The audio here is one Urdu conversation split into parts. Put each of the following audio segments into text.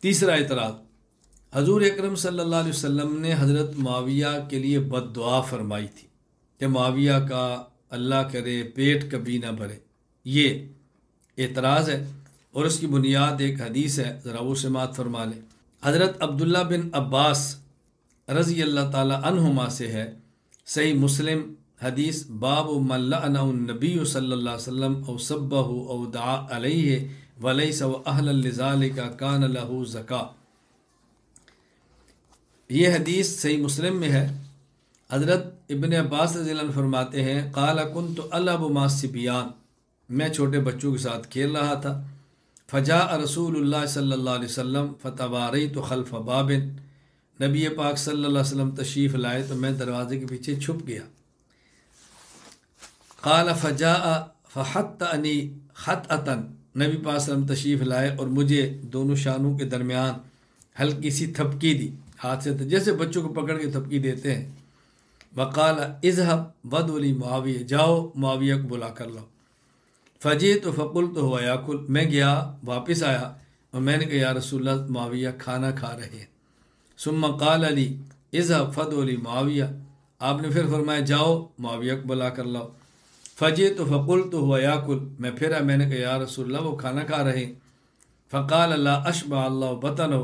تیسرا اعتراض، حضور اکرم صلی اللہ علیہ وسلم نے حضرت معاویہ کے لیے بد دعا فرمائی تھی کہ معاویہ کا اللہ کرے پیٹ کبھی نہ بھرے، یہ اعتراض ہے، اور اس کی بنیاد ایک حدیث ہے، ذرا وہ سماعت فرما لیں۔ حضرت عبداللہ بن عباس رضی اللہ تعالی عنہما سے ہے، صحیح مسلم حدیث، باب من لعنہ النبی صلی اللہ علیہ وسلم او سبہ او دعا علیہ ولیس واہلا لذالک کان لہ زکاۃ۔ یہ حدیث صحیح مسلم میں ہے۔ حضرت ابن عباس رضی اللہ عنہ فرماتے ہیں، قال کنت العب مع الصبیان، میں چھوٹے بچوں کے ساتھ کھیل رہا تھا، فجاء رسول اللہ صلی اللہ علیہ وسلم فتواریت خلف باب، نبی پاک صلی اللہ علیہ وسلم تشریف لائے تو میں دروازے کے پیچھے چھپ گیا۔ قال فجاء فحطنی خطأۃ، نبی پاک صلی اللہ علیہ وسلم تشریف لائے اور مجھے دونوں شانوں کے درمیان ہلکی سی تھپکی دی، ہاتھ سے، جیسے بچوں کو پکڑ کے تھپکی دیتے ہیں۔ وقال اذهب ودع لی معاویہ، جاؤ معاویہ کو بلا کر لاؤ۔ فجئت فقلت هو یاکل، میں گیا واپس آیا اور میں نے کہا یا رسول اللہ معاویہ کھانا کھا رہے ہیں۔ ثم قال لی اذهب فدع لی معاویہ، آپ نے پھر فرمایا جاؤ معاویہ کو بلا کر لاؤ۔ فجئت فقلت هو یاکل، میں پھر میں نے کہا یا رسول اللہ وہ کھانا کھا رہے ہیں۔ فقال لا اشبع اللہ بطنہ،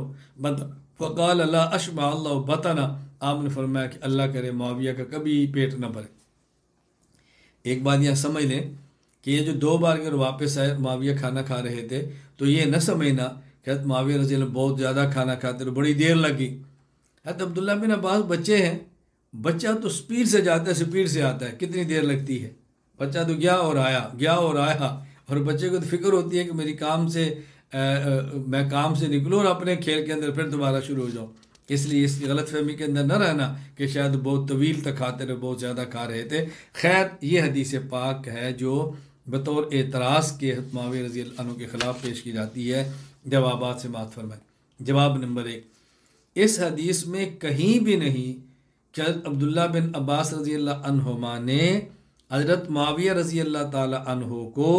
فقال لا اشبع اللہ بطنہ، آپ نے فرمایا کہ اللہ کرے معاویہ کا کبھی پیٹ نہ بھرے۔ ایک بات یہاں سمجھ لیں کہ یہ جو دو بار اگر واپس آئے معاویہ کھانا کھا رہے تھے تو یہ نہ سمجھنا کہ معاویہ رضی اللہ بہت زیادہ کھانا کھاتے رہے، بڑی دیر لگی۔ حضرت عبداللہ بن عباس بچے ہیں، بچہ تو سپیڈ سے جاتا ہے، سپیڈ سے آتا ہے، کتنی دیر لگتی ہے؟ بچہ تو گیا اور آیا، گیا اور آیا، اور بچے کو تو فکر ہوتی ہے کہ میری کام سے میں کام سے نکلوں اور اپنے کھیل کے اندر پھر دوبارہ شروع ہو جاؤں۔ اس لیے اس کی غلط فہمی کے اندر نہ رہنا کہ شاید بہت طویل تک کھاتے رہے، بہت زیادہ کھا رہے تھے۔ خیر یہ حدیث پاک ہے جو بطور اعتراض کے معاویہ رضی اللہ عنہ کے خلاف پیش کی جاتی ہے۔ جوابات سے بات فرمائیں۔ جواب نمبر 1، اس حدیث میں کہیں بھی نہیں کہ حضرت عبداللہ بن عباس رضی اللہ عنہما نے حضرت معاویہ رضی اللہ تعالی عنہ کو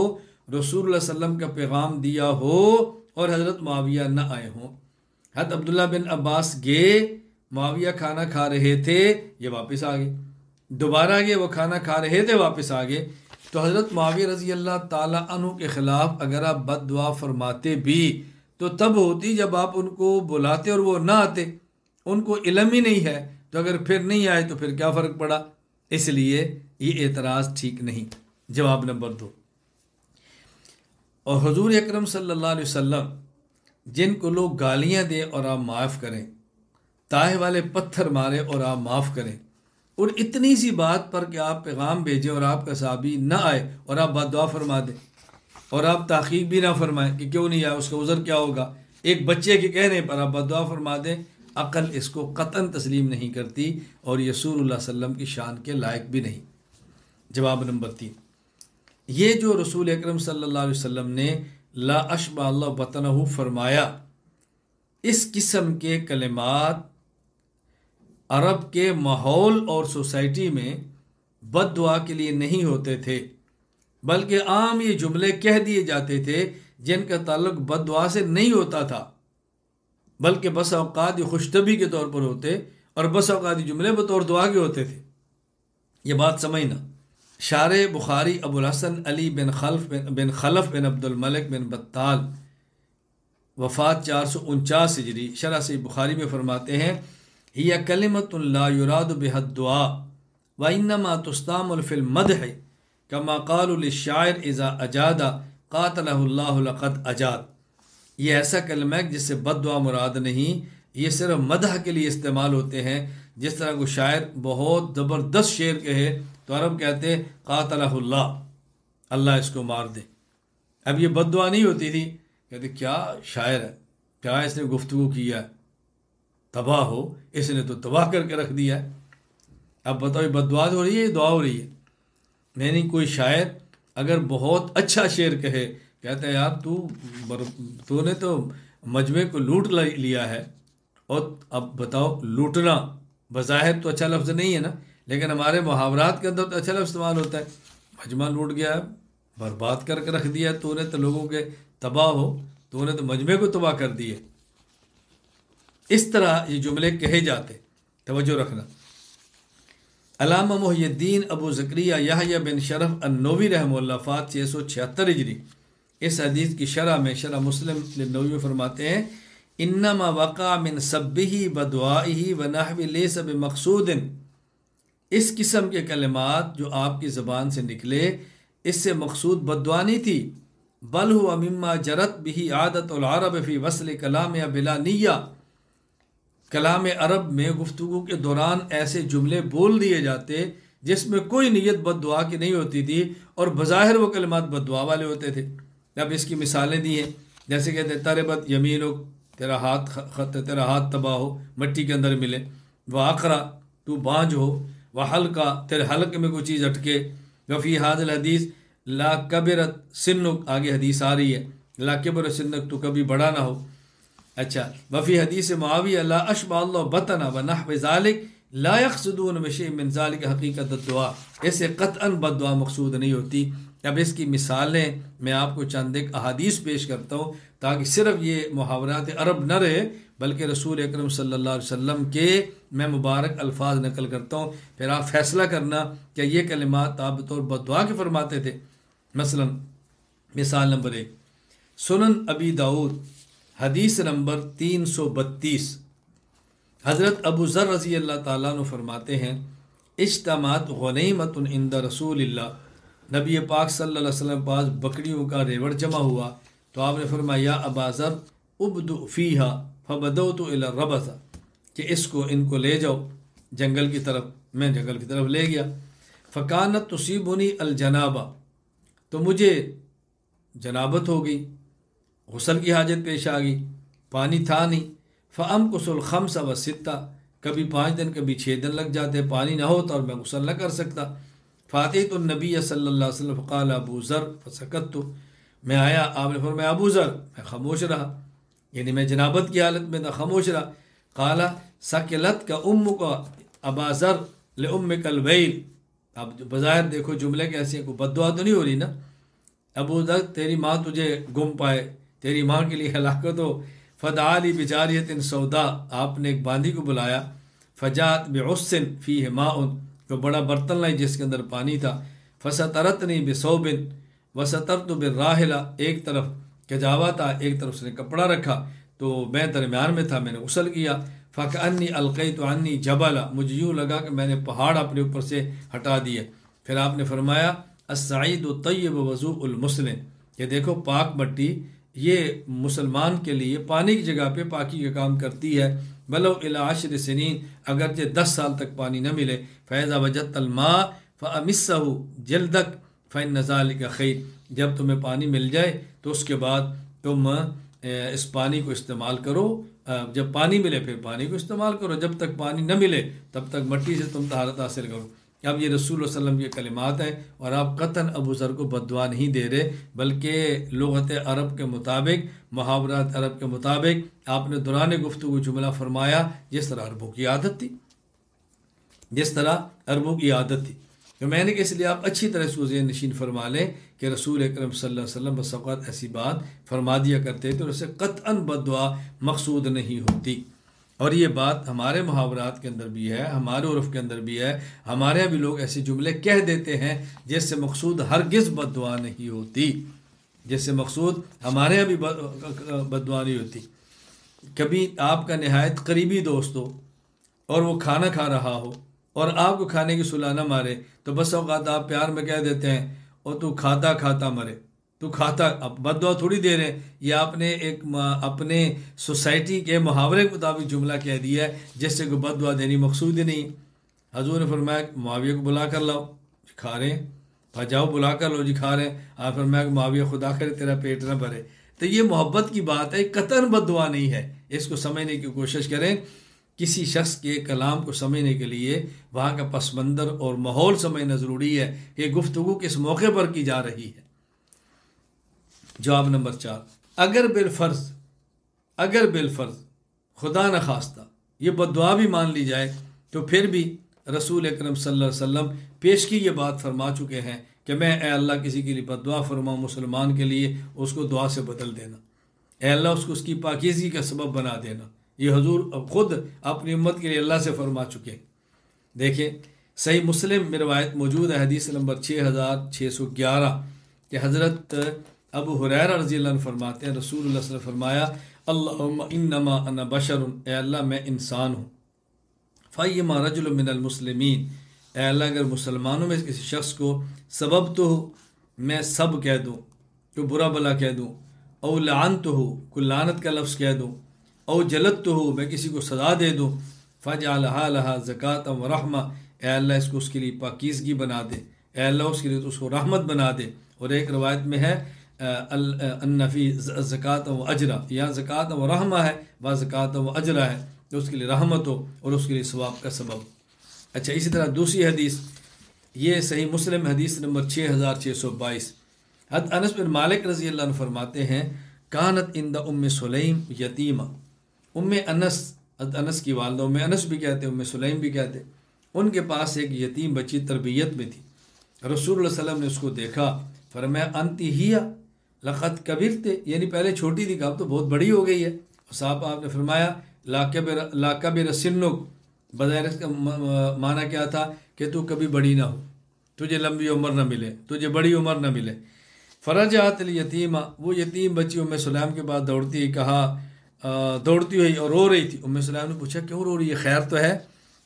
رسول اللہ صلی اللہ علیہ وسلم کا پیغام دیا ہو اور حضرت معاویہ نہ آئے ہوں۔ حضرت عبداللہ بن عباس گئے، معاویہ کھانا کھا رہے تھے، یہ واپس آ گئے، دوبارہ گئے، وہ کھانا کھا رہے تھے، واپس آ گئے۔ تو حضرت معاویہ رضی اللہ تعالی عنہ کے خلاف اگر آپ بد دعا فرماتے بھی تو تب ہوتی جب آپ ان کو بلاتے اور وہ نہ آتے، ان کو علم ہی نہیں ہے، تو اگر پھر نہیں آئے تو پھر کیا فرق پڑا؟ اس لیے یہ اعتراض ٹھیک نہیں۔ جواب نمبر 2، اور حضور اکرم صلی اللہ علیہ وسلم جن کو لوگ گالیاں دیں اور آپ معاف کریں، تاہ والے پتھر مارے اور آپ معاف کریں، اور اتنی سی بات پر کہ آپ پیغام بھیجیں اور آپ کا صحابی نہ آئے اور آپ بد دعا فرما دیں اور آپ تحقیق بھی نہ فرمائیں کہ کیوں نہیں آیا، اس کا عذر کیا ہوگا، ایک بچے کے کہنے پر آپ بد دعا فرما دیں، عقل اس کو قطعاً تسلیم نہیں کرتی اور رسول اللہ صلی اللہ علیہ وسلم کی شان کے لائق بھی نہیں۔ جواب نمبر 3، یہ جو رسول اکرم صلی اللہ علیہ وسلم نے لا اشبع اللہ بطنہ فرمایا، اس قسم کے کلمات عرب کے ماحول اور سوسائٹی میں بد دعا کے لیے نہیں ہوتے تھے، بلکہ عام یہ جملے کہہ دیے جاتے تھے جن کا تعلق بد دعا سے نہیں ہوتا تھا، بلکہ بس اوقات یہ خوشطبی کے طور پر ہوتے اور بس اوقات یہ جملے بطور دعا کے ہوتے تھے۔ یہ بات سمجھنا۔ شارح بخاری ابو الحسن علی بن خلف بن عبد الملک بن بطال، وفات 449 ہجری، شرح صحیح بخاری میں فرماتے ہیں، ہی کلمۃ لا یراد بها الدعاء وانما تستعمل فی المدح کما قالوا للشاعر اذا اجاد قاتلہ اللہ لقد اجاد۔ یہ ایسا کلمہ ہے جس سے بد دعا مراد نہیں، یہ صرف مدح کے لیے استعمال ہوتے ہیں۔ جس طرح کو شاعر بہت زبردست شعر کہے تو عرب کہتے قاتلہ اللہ، اللہ اس کو مار دے۔ اب یہ بد دعا نہیں ہوتی تھی، کہتے کیا شاعر ہے، کیا اس نے گفتگو کیا ہے، تباہ ہو، اس نے تو تباہ کر کے رکھ دیا ہے۔ اب بتاؤ یہ بد دعا ہو رہی ہے، یہ دعا ہو رہی ہے؟ نہیں، کوئی شاعر اگر بہت اچھا شعر کہے، کہتا ہے یار تو نے تو مجمع کو لوٹ لیا ہے، اور اب بتاؤ لوٹنا بظاہر تو اچھا لفظ نہیں ہے نا، لیکن ہمارے محاورات کے اندر تو اچھا لفظ استعمال ہوتا ہے، مجمع لوٹ گیا ہے، برباد کر کے رکھ دیا، تو نے تو لوگوں کے تباہ ہو، تو نے تو مجمع کو تباہ کر دیے۔ اس طرح یہ جملے کہے جاتے. توجہ رکھنا. علامہ محی الدین ابو زکریا یحییٰ بن شرف النووی رحمہ اللہ وفات 676 ہجری اس حدیث کی شرح میں شرح مسلم للنووی فرماتے ہیں انما وقع من سبہ بدعائہ ونحو لیس بمقصود. اس قسم کے کلمات جو آپ کی زبان سے نکلے اس سے مقصود بددعا نہیں تھی، بل ہوا مما جرت بھی عادت العرب فی وصل کلام بلا نیہ. کلام عرب میں گفتگو کے دوران ایسے جملے بول دیے جاتے جس میں کوئی نیت بد دعا کی نہیں ہوتی تھی اور بظاہر وہ کلمات بد دعا والے ہوتے تھے. اب اس کی مثالیں دی ہیں، جیسے کہتے ہیں تربت یمینک، تیرا ہاتھ تباہ ہو، مٹی کے اندر ملے. وآخرا، تو بانجھ ہو. وحلقہ، تیرے حلق میں کوئی چیز اٹکے. وفی حاضل حدیث لا کبرت سنک، آگے حدیث آ رہی ہے لا کبر سنک، تو کبھی بڑا نہ ہو. اچھا، وفی حدیث معاویہ لا اشبع اللہ بطنا ونحو ذالک لا یقصدون بشیء من ذالک حقیقت الدعا. اسے قطعاً بد دعا مقصود نہیں ہوتی. اب اس کی مثالیں میں آپ کو چند ایک احادیث پیش کرتا ہوں تاکہ صرف یہ محاورات عرب نہ رہے بلکہ رسول اکرم صلی اللہ علیہ وسلم کے میں مبارک الفاظ نقل کرتا ہوں، پھر آپ فیصلہ کرنا کہ یہ کلمات آپ بطور بد دعا کے فرماتے تھے. مثلا مثال نمبر 1، سنن ابی داؤد حدیث نمبر 332، حضرت ابو ذر رضی اللہ تعالیٰ عنہ فرماتے ہیں اجتماعت غنیمت عند رسول اللہ. نبی پاک صلی اللہ علیہ وسلم پاس بکریوں کا ریوڑ جمع ہوا تو آپ نے فرمایا یا ابا ذر ابدؤ فیہا فبدؤت الی الربث، کہ اس کو ان کو لے جاؤ جنگل کی طرف. میں جنگل کی طرف لے گیا. فکانت تصیبنی الجنابہ، تو مجھے جنابت ہو گئی، غسل کی حاجت پیش آ گئی، پانی تھا نہیں. فامکث الخمس والستہ، کبھی 5 دن کبھی 6 دن لگ جاتے، پانی نہ ہوتا اور میں غسل نہ کر سکتا. فاتیت النبی صلی اللہ علیہ وسلم فقال ابو ذر فسکت، میں آیا، آپ نے فرمایا ابو ذر، میں خاموش رہا، یعنی میں جنابت کی حالت میں تھا، خاموش رہا. قال سکلت کا امک ابا ذر لامک الویل. اب بظاہر دیکھو جملے کیسے ہیں، کوئی بد دعا تو نہیں ہو رہی نا. ابو ذر، تیری ماں تجھے گم پائے، تیری ماں کے لیے ہلاکت ہو. فدعا لی بجاریۃ سودا، آپ نے ایک باندھی کو بلایا. فجاءت بعص فیہ ماء، تو بڑا برتن لائی جس کے اندر پانی تھا. فسترتنی بثوب وسترت بالراحلہ، ایک طرف کجاوا تھا ایک طرف اس نے کپڑا رکھا، تو میں درمیان میں تھا، میں نے غسل کیا. فکأنی القیت عنی جبلا، مجھے یوں لگا کہ میں نے پہاڑ اپنے اوپر سے ہٹا دیا. پھر آپ نے فرمایا السعید الطیب وضوء المسلم، کہ دیکھو پاک مٹی یہ مسلمان کے لیے پانی کی جگہ پہ پاکی کا کام کرتی ہے. بلو الی 10 سنین، اگرچہ 10 سال تک پانی نہ ملے. فیضا وجدت الماء فامسہ جلدک فإن ذلک خیر، جب تمہیں پانی مل جائے تو اس کے بعد تم اس پانی کو استعمال کرو. جب پانی ملے پھر پانی کو استعمال کرو، جب تک پانی نہ ملے تب تک مٹی سے تم طہارت حاصل کرو. اب یہ رسول اللہ صلی اللہ علیہ وسلم کے کلمات ہیں اور آپ قطعاً ابو ذر کو بد دعا نہیں دے رہے، بلکہ لغت عرب کے مطابق، محاورات عرب کے مطابق آپ نے دوران گفتگو جملہ فرمایا جس طرح عربوں کی عادت تھی، جس طرح عربوں کی عادت تھی. تو میں نے کہ اس لیے آپ اچھی طرح اس کو ذہن نشین فرما لیں کہ رسول اکرم صلی اللہ علیہ وسلم بس اوقات ایسی بات فرما دیا کرتے تھے اور اسے قطعاً بد دعا مقصود نہیں ہوتی. اور یہ بات ہمارے محاورات کے اندر بھی ہے، ہمارے عرف کے اندر بھی ہے. ہمارے یہاں بھی لوگ ایسے جملے کہہ دیتے ہیں جس سے مقصود ہرگز بد دعا نہیں ہوتی، جس سے مقصود ہمارے یہاں بھی بد دعا نہیں ہوتی. کبھی آپ کا نہایت قریبی دوست ہو اور وہ کھانا کھا رہا ہو اور آپ کو کھانے کی صلاح نہ مارے تو بس اوقات آپ پیار میں کہہ دیتے ہیں اور تو کھاتا کھاتا مرے، تو کھاتا. اب بد دعا تھوڑی دے رہے ہیں، یہ آپ نے ایک اپنے سوسائٹی کے محاورے کے مطابق جملہ کہہ دیا ہے جس سے کوئی بد دعا دینی مقصود ہی نہیں. حضور نے فرمایا معاویہ کو بلا کر لاؤ، کھا رہے ہیں، جاؤ بلا کر لو جی کھا رہے ہیں. آپ فرمایا کہ معاویہ خدا کرے تیرا پیٹ نہ بھرے. تو یہ محبت کی بات ہے، قطعاً بد دعا نہیں ہے. اس کو سمجھنے کی کوشش کریں. کسی شخص کے کلام کو سمجھنے کے لیے وہاں کا پس منظر اور ماحول سمجھنا ضروری ہے کہ گفتگو کس موقع پر کی جا رہی ہے. جواب نمبر 4، اگر بالفرض خدا نخواستہ یہ بد دعا بھی مان لی جائے تو پھر بھی رسول اکرم صلی اللہ علیہ وسلم پیش کی یہ بات فرما چکے ہیں کہ میں اے اللہ کسی کے لیے بد دعا فرماؤں مسلمان کے لیے، اس کو دعا سے بدل دینا، اے اللہ اس کو اس کی پاکیزگی کا سبب بنا دینا. یہ حضور خود اپنی امت کے لیے اللہ سے فرما چکے ہیں۔ دیکھیں صحیح مسلم میں روایت موجود ہے، حدیث نمبر 6611 کہ حضرت ابو ہریرہ رضی اللہ عنہ فرماتے ہیں رسول اللہ صلی اللہ علیہ وسلم فرمایا اللہم انما انا بشر، اے اللہ میں انسان ہوں، فیما رجل من المسلمین، اے اللہ اگر مسلمانوں میں کسی شخص کو سبب تو ہو، میں سب کہہ دوں، کوئی برا بلا کہہ دوں، او لعنت ہو، کوئی لعنت کا لفظ کہہ دوں، او جلت تو ہو، میں کسی کو سزا دے دوں، فجعلھا لھا زکاۃ و رحمہ، اے اللہ اس کو اس کے لیے پاکیزگی بنا دے، اے اللہ اس کے لیے تو اس کو رحمت بنا دے۔ اور ایک روایت میں ہے ان فی زکاۃ و اجرا، یہاں زکاۃ و رحمہ ہے، با زکاۃ و اجرا ہے، تو اس کے لیے رحمت ہو اور اس کے لیے ثواب کا سبب۔ اچھا اسی طرح دوسری حدیث، یہ صحیح مسلم حدیث نمبر 6622، حضرت انس بن مالک رضی اللہ عنہ فرماتے ہیں کانت عند ام سلیم یتیمہ، ام انس، حضرت انس کی والدہ ام انس بھی کہتے ام سلیم بھی کہتے، ان کے پاس ایک یتیم بچی تربیت میں تھی۔ رسول اللہ صلی اللہ علیہ وسلم نے اس کو دیکھا، فرمایا انتی ہی لقد کبرتے، یعنی پہلے چھوٹی تھی، اب تو بہت بڑی ہو گئی ہے۔ صاحب آپ نے فرمایا لا کبر سنک، بظاہر اس کا معنی کیا تھا کہ تو کبھی بڑی نہ ہو، تجھے لمبی عمر نہ ملے، تجھے بڑی عمر نہ ملے۔ فرجعت الیتیمہ، وہ یتیم بچی ام سلیم کے بعد دوڑتی ہوئی اور رو رہی تھی۔ ام سلیم نے پوچھا کیوں رو رہی ہے، خیر تو ہے؟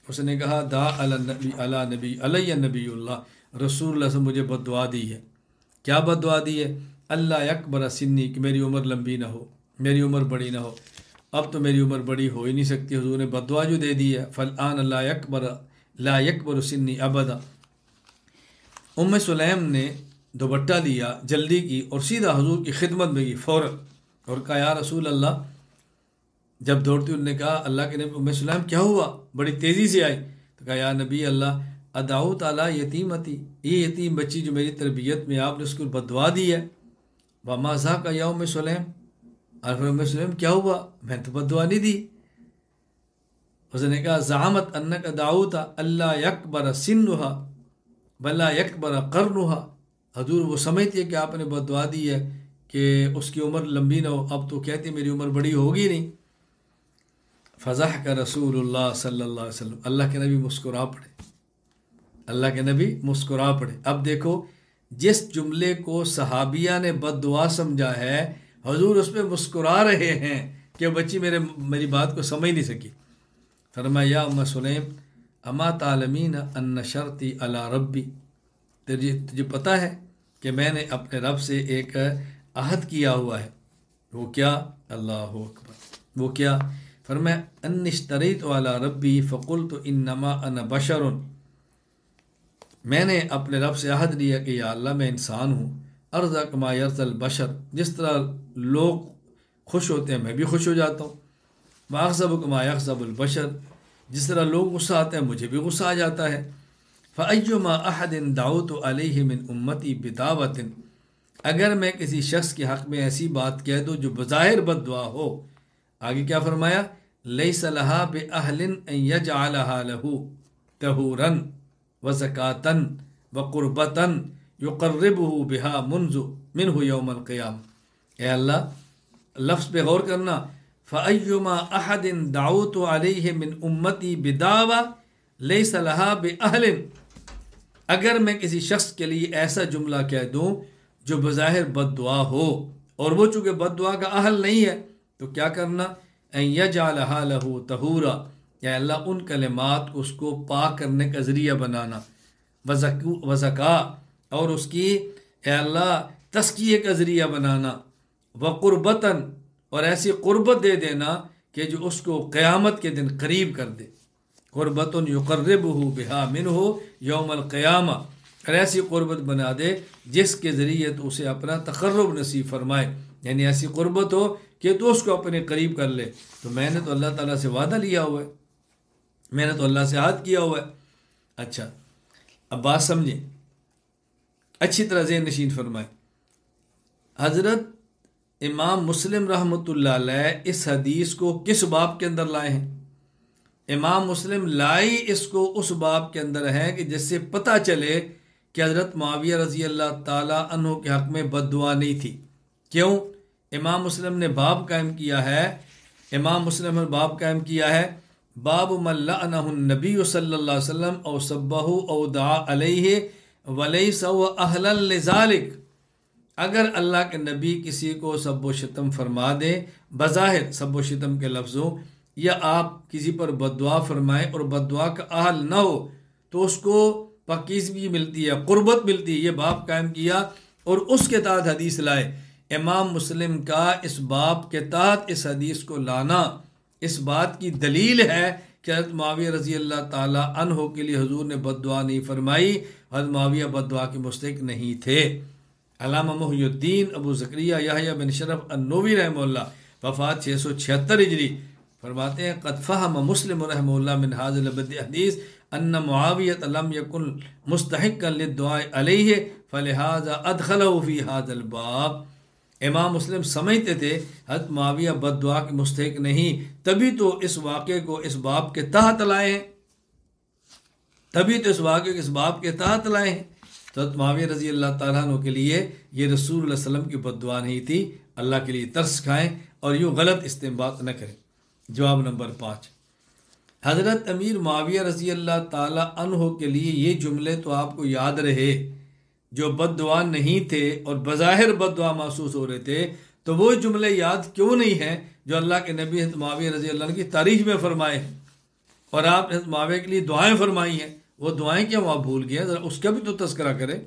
اس نے کہا دا علی نبی اللہ، رسول اللہ سے مجھے بد دعا دی ہے۔ کیا بد دعا دی ہے؟ اللہ یکبر سنی، کہ میری عمر لمبی نہ ہو، میری عمر بڑی نہ ہو۔ اب تو میری عمر بڑی ہو ہی نہیں سکتی، حضور نے بد دعا جو دے دی ہے، فالآن لا یکبر سنی ابدا۔ ام سلیم نے دوپٹہ لیا، جلدی کی اور سیدھا حضور کی خدمت میں گئی فوراً، اور کہا یا رسول اللہ، جب دوڑتی انہوں نے کہا اللہ کے نبی، ام سلیم کیا ہوا؟ بڑی تیزی سے آئی، تو کہا یا نبی اللہ ادعو تعالی یتیمتی، یہ یتیم بچی جو میری تربیت میں آپ نے اس کو بد دعا دی ہے۔ وما ذاک یا ام سلیم، اور پھر ام سلیم کیا ہوا؟ میں تو بد دعا نہیں دی۔ اس نے کہا زعمت انک دعوت اللہ یکبر سنھا بلا یکبر قرنھا، حضور وہ سمجھتی ہے کہ آپ نے بد دعا دی ہے کہ اس کی عمر لمبی نہ ہو، اب تو کہتی میری عمر بڑی ہوگی نہیں۔ فضحک رسول اللہ صلی اللہ علیہ وسلم، اللہ کے نبی مسکرا پڑے، اللہ کے نبی مسکرا پڑے۔ اب دیکھو جس جملے کو صحابیہ نے بد دعا سمجھا ہے، حضور اس پہ مسکرا رہے ہیں کہ بچی میری بات کو سمجھ نہیں سکی۔ فرمایا یا ام سلیم اما تعلمین ان شرطی علی ربی، تجھے پتہ ہے کہ میں نے اپنے رب سے ایک عہد کیا ہوا ہے۔ وہ کیا؟ اللہ اکبر، وہ کیا؟ فرمایا ان اشتریت علی ربی فقلت انما انا بشر، میں نے اپنے رب سے عہد لیا کہ یا اللہ میں انسان ہوں، ارضا کما یرضی البشر، جس طرح لوگ خوش ہوتے ہیں میں بھی خوش ہو جاتا ہوں، واغضب کما یغضب البشر، جس طرح لوگ غصہ آتے ہیں مجھے بھی غصہ آ جاتا ہے۔ فایما احد دعوت علیہ من امتی بدعوۃ، اگر میں کسی شخص کے حق میں ایسی بات کہہ دوں جو بظاہر بد دعا ہو، آگے کیا فرمایا؟ لیس لہا باہل ان یجعلھا لہ طہورا وزکاۃ وقربۃ یقربہ بہا منہ یوم القیامہ۔ اے اللہ، لفظ پہ غور کرنا، فایما احد دعوت علیہ من امتی بدعوۃ لیس لہا باہل، اگر میں کسی شخص کے لیے ایسا جملہ کہہ دوں جو بظاہر بد دعا ہو، اور وہ چونکہ بد دعا کا اہل نہیں ہے، تو کیا کرنا؟ ان یجعلھا لہ طہورا، یا اللہ ان کلمات کو اس کو پاک کرنے کا ذریعہ بنانا، وزکا، اور اس کی اے اللہ تزکیے کا ذریعہ بنانا، وقربتاً، اور ایسی قربت دے دینا کہ جو اس کو قیامت کے دن قریب کر دے، قربت یقربہ بہا منہ یوم القیامہ، اور ایسی قربت بنا دے جس کے ذریعے تو اسے اپنا تقرب نصیب فرمائے، یعنی ایسی قربت ہو کہ تو اس کو اپنے قریب کر لے۔ تو میں نے تو اللہ تعالیٰ سے وعدہ لیا ہوا ہے، میں نے تو اللہ سے عہد کیا ہوا ہے۔ اچھا اب بات سمجھیں، اچھی طرح ذہن نشین فرمائیں۔ حضرت امام مسلم رحمۃ اللہ علیہ اس حدیث کو کس باب کے اندر لائے ہیں؟ امام مسلم لائی اس کو اس باب کے اندر ہے کہ جس سے پتہ چلے کہ حضرت معاویہ رضی اللہ تعالیٰ عنہ کے حق میں بد دعا نہیں تھی۔ کیوں؟ امام مسلم نے باب قائم کیا ہے امام مسلم نے باب قائم کیا ہے، باب من لعنہ النبی صلی اللہ علیہ وسلم او سبہ او دعا علیہ ولیس هو اہلا لذالک۔ اگر اللہ کے نبی کسی کو سب و شتم فرما دے بظاہر سب و شتم کے لفظوں، یا آپ کسی پر بد دعا فرمائیں اور بد دعا کا اہل نہ ہو تو اس کو پاکیزگی ملتی ہے، قربت ملتی ہے۔ یہ باب قائم کیا اور اس کے تحت حدیث لائے۔ امام مسلم کا اس باب کے تحت اس حدیث کو لانا اس بات کی دلیل ہے کہ حضرت معاویہ رضی اللہ تعالی عنہ کے لیے حضور نے بد دعا نہیں فرمائی، حضرت معاویہ بد دعا کے مستحق نہیں تھے۔ علامہ محی الدین ابو زکریا یحییٰ بن شرف النووی رحمہ اللہ وفات 676 ہجری فرماتے ہیں، قد فہم مسلم رحمہ اللہ من ھذا البدیع حدیث ان معاویہ لم یکن مستحقا للدعاء علیہ فلہذا ادخلہ فی ھذا الباب۔ امام مسلم سمجھتے تھے حضرت معاویہ بد دعا کے مستحق نہیں، تبھی تو اس واقعے کو اس باب کے تحت لائے ہیں، تبھی تو اس واقعے کو اس باب کے تحت لائے ہیں۔ تو حضرت معاویہ رضی اللہ تعالیٰ عنہ کے لیے یہ رسول اللہ علیہ وسلم کی بد دعا نہیں تھی۔ اللہ کے لیے ترس کھائیں اور یوں غلط استنباط نہ کریں۔ جواب نمبر 5، حضرت امیر معاویہ رضی اللہ تعالیٰ عنہ کے لیے یہ جملے تو آپ کو یاد رہے جو بد دعا نہیں تھے اور بظاہر بد دعا محسوس ہو رہے تھے، تو وہ جملے یاد کیوں نہیں ہیں جو اللہ کے نبی حضرت معاویہ رضی اللہ عنہ کی تعریف میں فرمائے ہیں اور آپ نے حضرت معاویہ کے لیے دعائیں فرمائی ہیں؟ وہ دعائیں کیوں آپ بھول گئے؟ ذرا اس کا بھی تو تذکرہ کریں۔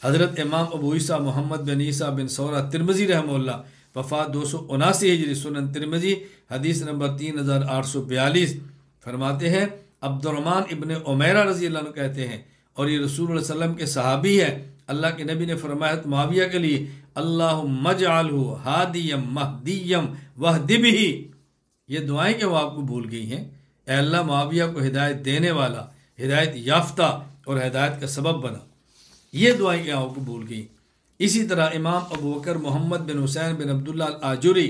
حضرت امام ابو عیسیٰ محمد بن عیسیٰ بن ثورہ ترمذی رحمہ اللہ وفات 279 ہجری، سنن ترمذی حدیث نمبر 3842 فرماتے ہیں، عبد الرحمن ابن عمیرہ رضی اللہ عنہ کہتے ہیں، اور یہ رسول اللہ علیہ وسلم کے صحابی ہے، اللہ کے نبی نے فرمایا معاویہ کے لیے، اللہم اجعلہ ہادیا مہدیا واہد بہ۔ یہ دعائیں کہ وہ آپ کو بھول گئی ہیں؟ اے اللہ معاویہ کو ہدایت دینے والا، ہدایت یافتہ اور ہدایت کا سبب بنا۔ یہ دعائیں کہ آپ کو بھول گئی۔ اسی طرح امام ابو بکر محمد بن حسین بن عبداللہ الآجری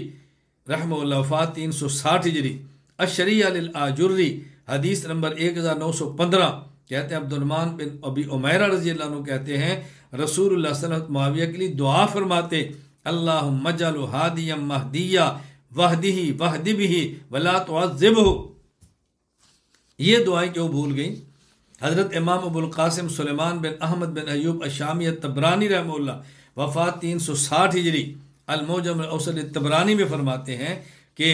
رحمہ اللہ وفات 360 ہجری، الشریعہ للآجری حدیث نمبر 1915 کہتے ہیں، عبد الرحمن بن ابی عمیرہ رضی اللہ عنہ کہتے ہیں رسول اللہ صلی اللہ علیہ وسلم معاویہ کے لیے دعا فرماتے، اللہم اجعلہ ہادیا مہدیا واہدہ واہد بہ ولا تعذبہ۔ یہ دعائیں کیوں بھول گئیں؟ حضرت امام ابو القاسم سلیمان بن احمد بن ایوب الشامی الطبرانی رحمہ اللہ وفات 360 ہجری، المعجم الاوسط الطبرانی میں فرماتے ہیں کہ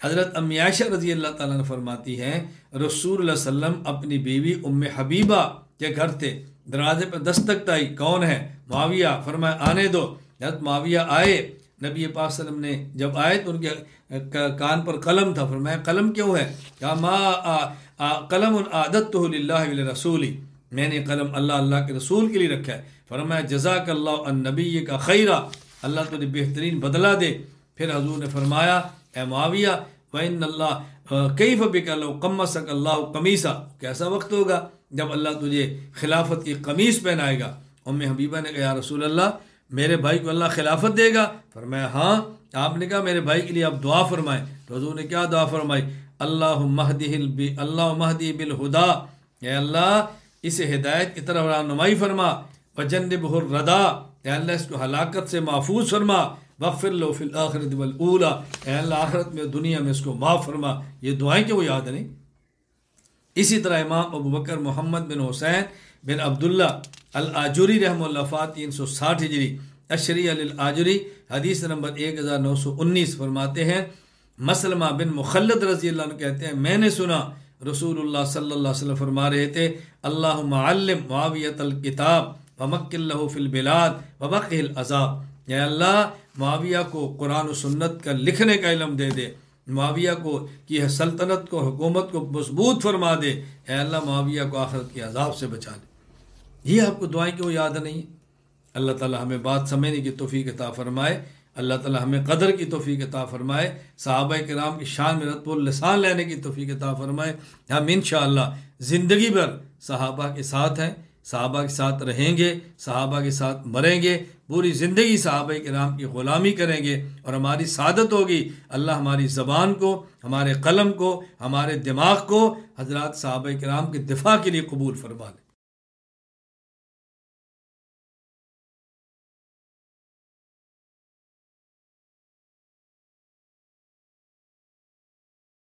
حضرت امی عائشہ رضی اللہ تعالیٰ عنہ فرماتی ہیں رسول اللہ صلی اللہ علیہ وسلم اپنی بیوی ام حبیبہ کے گھر تھے، دروازے پر دستک آئی، کون ہے؟ معاویہ۔ فرمایا آنے دو۔ حضرت معاویہ آئے، نبی پاک صلی اللہ علیہ وسلم نے جب آئے تو ان کے کان پر قلم تھا، فرمایا قلم کیوں ہے؟ کہا ما قلم اعددتہ للہ ولرسولہ، میں نے قلم اللہ کے رسول کے لیے رکھا ہے۔ فرمایا جزاک اللہ عن نبی کا خیرہ، اللہ تجھے بہترین بدلہ دے۔ پھر حضور نے فرمایا اے معاویہ وَإِنَّ اللَّهَ كَيْفَ بِكَ لَوْ قَمَّسَكَ اللَّهُ قَمِيصًا، کیسا وقت ہوگا جب اللہ تجھے خلافت کی قمیص پہنائے گا؟ ام حبیبہ نے کہا یا رسول اللہ میرے بھائی کو اللہ خلافت دے گا؟ فرمایا ہاں۔ آپ نے کہا میرے بھائی کے لیے آپ دعا فرمائیں، تو حضور نے کیا دعا فرمائی؟ اللہم اہدہ بالہدا، اے اللہ اسے ہدایت کی طرف رہنمائی فرما، وجنبہ الردی، اے اللہ اس کو ہلاکت سے محفوظ فرما، واغفر لہ فی الآخرۃ والأولی، اے اللہ آخرت میں دنیا میں اس کو معاف فرما۔ یہ دعائیں کہ وہ یاد نہیں؟ اسی طرح امام ابو بکر محمد بن حسین بن عبداللہ الآجری رحمہ اللہ وفات 360 ہجری، الشریعہ للآجری حدیث نمبر 1919 فرماتے ہیں، مسلمہ بن مخلد رضی اللہ عنہ کہتے ہیں میں نے سنا رسول اللہ صلی اللہ علیہ وسلم فرما رہے تھے، اللہم علم معاویۃ الکتاب ومکن لہ فی البلاد وبقہ العذاب، اے اللہ معاویہ کو قرآن و سنت کا لکھنے کا علم دے دے، معاویہ کو کی سلطنت کو حکومت کو مضبوط فرما دے، اے اللہ معاویہ کو آخرت کے عذاب سے بچا دے۔ یہ آپ کو دعائیں کیوں یاد نہیں؟ اللہ تعالیٰ ہمیں بات سمجھنے کی توفیق عطا فرمائے، اللہ تعالیٰ ہمیں قدر کی توفیق عطا فرمائے، صحابہ کرام کی شان میں رتب اللسان لینے کی توفیق عطا فرمائے۔ ہم انشاءاللہ زندگی بھر صحابہ کے ساتھ ہیں، صحابہ کے ساتھ رہیں گے، صحابہ کے ساتھ مریں گے، پوری زندگی صحابہ کرام کی غلامی کریں گے اور ہماری سعادت ہوگی۔ اللہ ہماری زبان کو، ہمارے قلم کو، ہمارے دماغ کو حضرات صحابہ کرام کے دفاع کے لیے قبول فرما لے۔